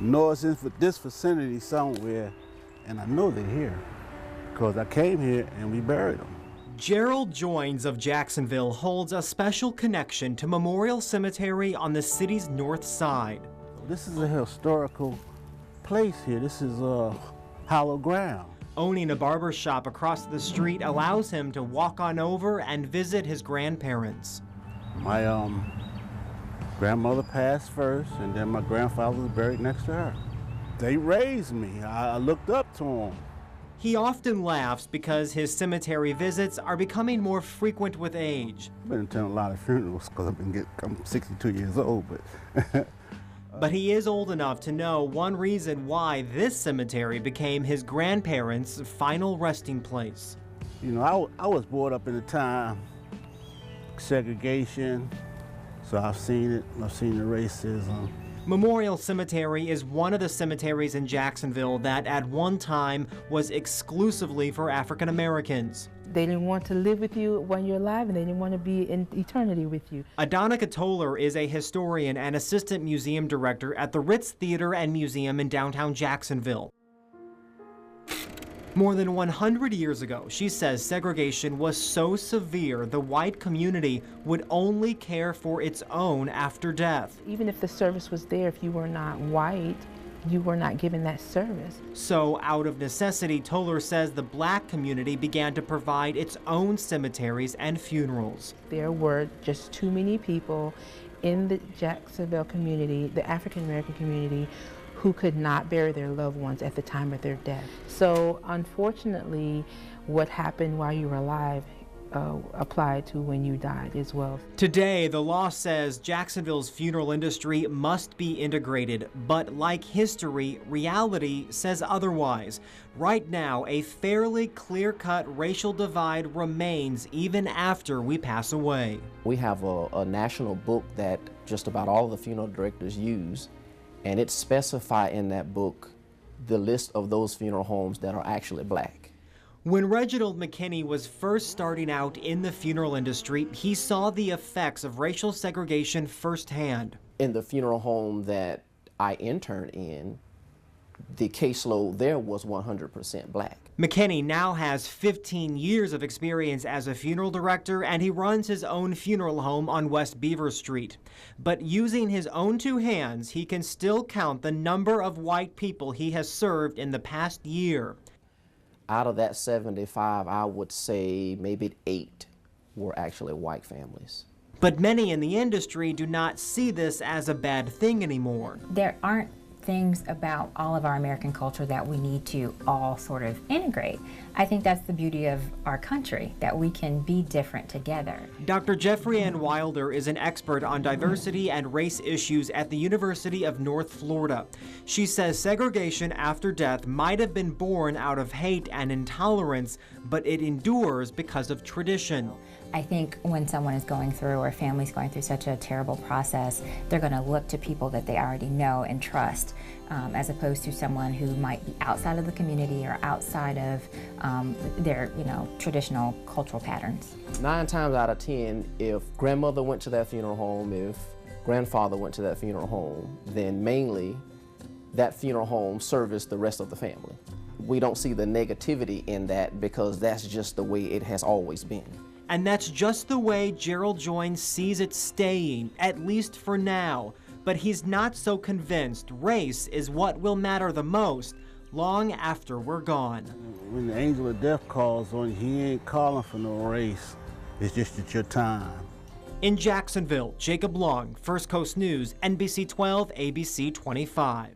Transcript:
know it's in this vicinity somewhere, and I know they're here because I came here and we buried them. Gerald Joines of Jacksonville holds a special connection to Memorial Cemetery on the city's north side. This is a historical place here. This is hallowed ground. Owning a barber shop across the street allows him to walk on over and visit his grandparents. My grandmother passed first, and then my grandfather was buried next to her. They raised me. I looked up to them. He often laughs because his cemetery visits are becoming more frequent with age. I've been attending a lot of funerals because I'm 62 years old, but But he is old enough to know one reason why this cemetery became his grandparents' final resting place. you know, I was brought up in the time, segregation, so I've seen it. I've seen the racism. Memorial Cemetery is one of the cemeteries in Jacksonville that at one time was exclusively for African Americans. They didn't want to live with you when you're alive, and they didn't want to be in eternity with you. Adonica Toller is a historian and assistant museum director at the Ritz Theater and Museum in downtown Jacksonville. More than 100 years ago, she says segregation was so severe the white community would only care for its own after death. Even if the service was there, if you were not white, you were not given that service. So, out of necessity, Toller says the black community began to provide its own cemeteries and funerals. There were just too many people in the Jacksonville community, the African American community, who could not bury their loved ones at the time of their death. So unfortunately, what happened while you were alive applied to when you died as well. Today, the law says Jacksonville's funeral industry must be integrated, but like history, reality says otherwise. Right now, a fairly clear-cut racial divide remains even after we pass away. We have a national book that just about all the funeral directors use, and it specifies in that book the list of those funeral homes that are actually black. When Reginald McKinney was first starting out in the funeral industry, he saw the effects of racial segregation firsthand. In the funeral home that I interned in, the caseload there was 100% black. McKinney now has 15 years of experience as a funeral director, and he runs his own funeral home on West Beaver Street. But using his own two hands, he can still count the number of white people he has served in the past year. Out of that 75, I would say maybe 8 were actually white families. But many in the industry do not see this as a bad thing anymore. There aren't things about all of our American culture that we need to all sort of integrate. I think that's the beauty of our country, that we can be different together. Dr. Jeffrey Ann Wilder is an expert on diversity and race issues at the University of North Florida. She says segregation after death might have been born out of hate and intolerance, but it endures because of tradition. I think when someone is going through, or a family's going through such a terrible process, they're going to look to people that they already know and trust, as opposed to someone who might be outside of the community or outside of their, traditional cultural patterns. 9 times out of 10, if grandmother went to that funeral home, if grandfather went to that funeral home, then mainly that funeral home serviced the rest of the family. We don't see the negativity in that because that's just the way it has always been. And that's just the way Gerald Joines sees it staying, at least for now. But he's not so convinced race is what will matter the most long after we're gone. When the angel of death calls on you, he ain't calling for no race. It's just at your time. In Jacksonville, Jacob Long, First Coast News, NBC 12, ABC 25.